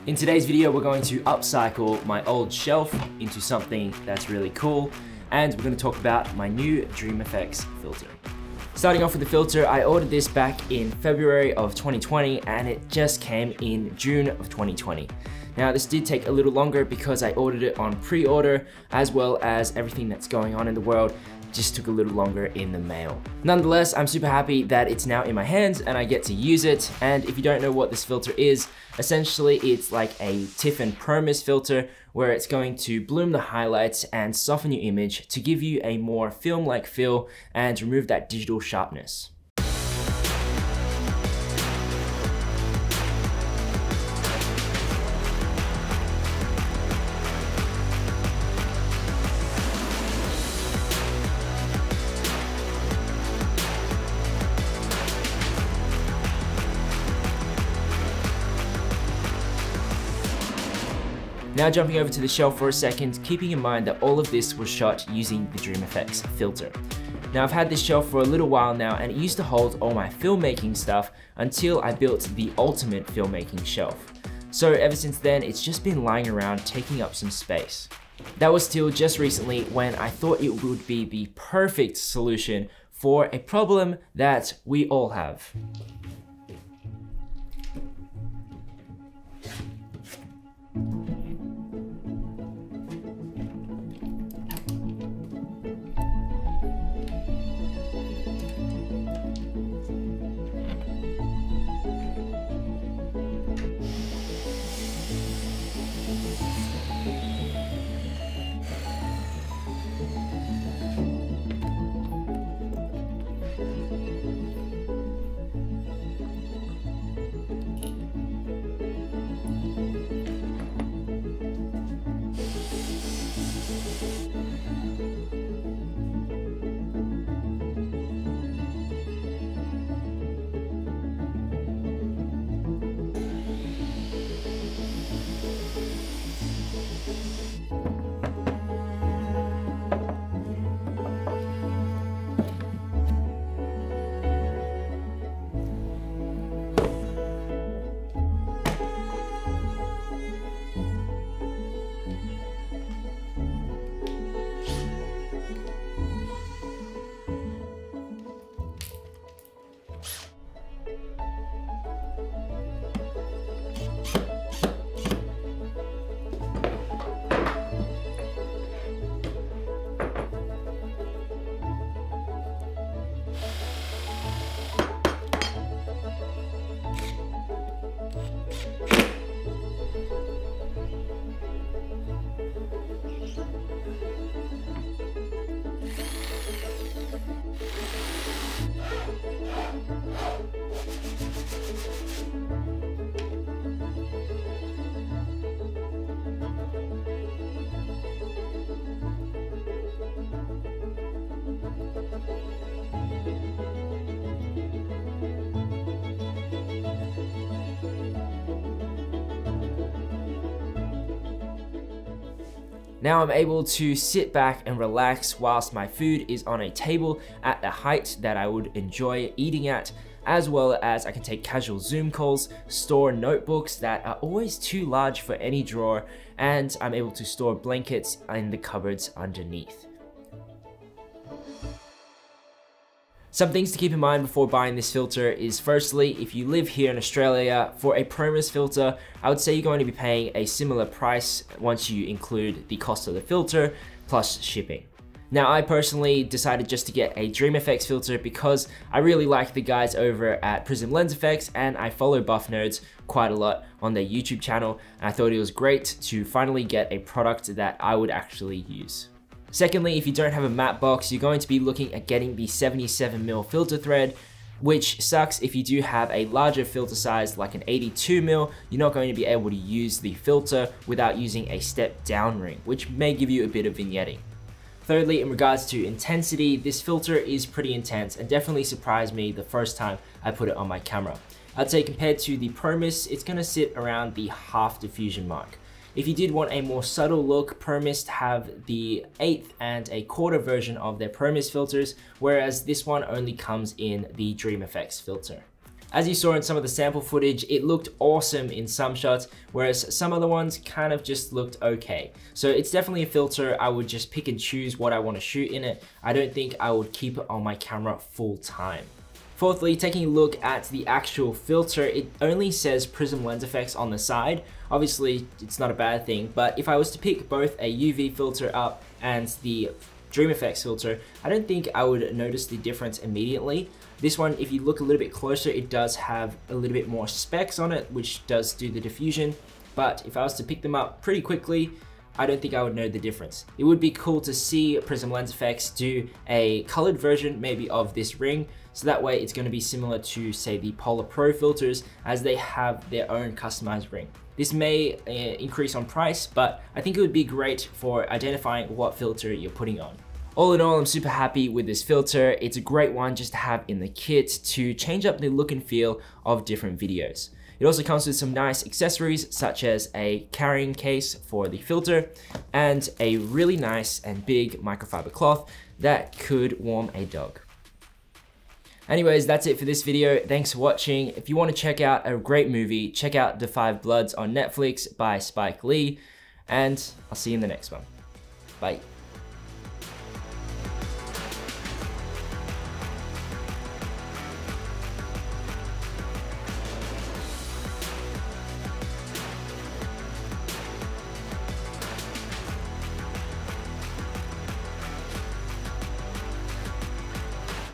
In today's video, we're going to upcycle my old shelf into something that's really cool, and we're going to talk about my new Dream FX filter. Starting off with the filter, I ordered this back in February of 2020 and it just came in June of 2020. Now this did take a little longer because I ordered it on pre-order, as well as everything that's going on in the world just took a little longer in the mail. Nonetheless, I'm super happy that it's now in my hands and I get to use it. And if you don't know what this filter is, essentially it's like a Tiffen Promist filter where it's going to bloom the highlights and soften your image to give you a more film-like feel and remove that digital sharpness. Now jumping over to the shelf for a second, keeping in mind that all of this was shot using the Dream FX filter. Now I've had this shelf for a little while now and it used to hold all my filmmaking stuff until I built the ultimate filmmaking shelf. So ever since then, it's just been lying around taking up some space. That was till just recently when I thought it would be the perfect solution for a problem that we all have. Now I'm able to sit back and relax whilst my food is on a table at a height that I would enjoy eating at, as well as I can take casual Zoom calls, store notebooks that are always too large for any drawer, and I'm able to store blankets in the cupboards underneath. Some things to keep in mind before buying this filter is, firstly, if you live here in Australia, for a Promist filter, I would say you're going to be paying a similar price once you include the cost of the filter plus shipping. Now I personally decided just to get a Dream FX filter because I really like the guys over at Prism Lens FX and I follow buff nerds quite a lot on their YouTube channel, and I thought it was great to finally get a product that I would actually use. Secondly, if you don't have a matte box, you're going to be looking at getting the 77mm filter thread, which sucks if you do have a larger filter size like an 82mm, you're not going to be able to use the filter without using a step down ring, which may give you a bit of vignetting. Thirdly, in regards to intensity, this filter is pretty intense and definitely surprised me the first time I put it on my camera. I'd say compared to the Promist, it's going to sit around the half diffusion mark. If you did want a more subtle look, Promist have the 1/8 and 1/4 version of their Promist filters, whereas this one only comes in the Dream FX filter. As you saw in some of the sample footage, it looked awesome in some shots, whereas some other ones kind of just looked okay. So it's definitely a filter. I would just pick and choose what I want to shoot in it. I don't think I would keep it on my camera full time. Fourthly, taking a look at the actual filter, it only says Prism Lens FX on the side. Obviously, it's not a bad thing, but if I was to pick both a UV filter up and the Dream Effects filter, I don't think I would notice the difference immediately. This one, if you look a little bit closer, it does have a little bit more specks on it, which does do the diffusion. But if I was to pick them up pretty quickly, I don't think I would know the difference. It would be cool to see Prism Lens FX do a colored version maybe of this ring, so that way it's going to be similar to, say, the Polar Pro filters, as they have their own customized ring. This may increase on price, but I think it would be great for identifying what filter you're putting on. All in all, I'm super happy with this filter. It's a great one just to have in the kit to change up the look and feel of different videos. It also comes with some nice accessories such as a carrying case for the filter and a really nice and big microfiber cloth that could warm a dog. Anyways, that's it for this video. Thanks for watching. If you want to check out a great movie, check out The Five Bloods on Netflix by Spike Lee, and I'll see you in the next one. Bye.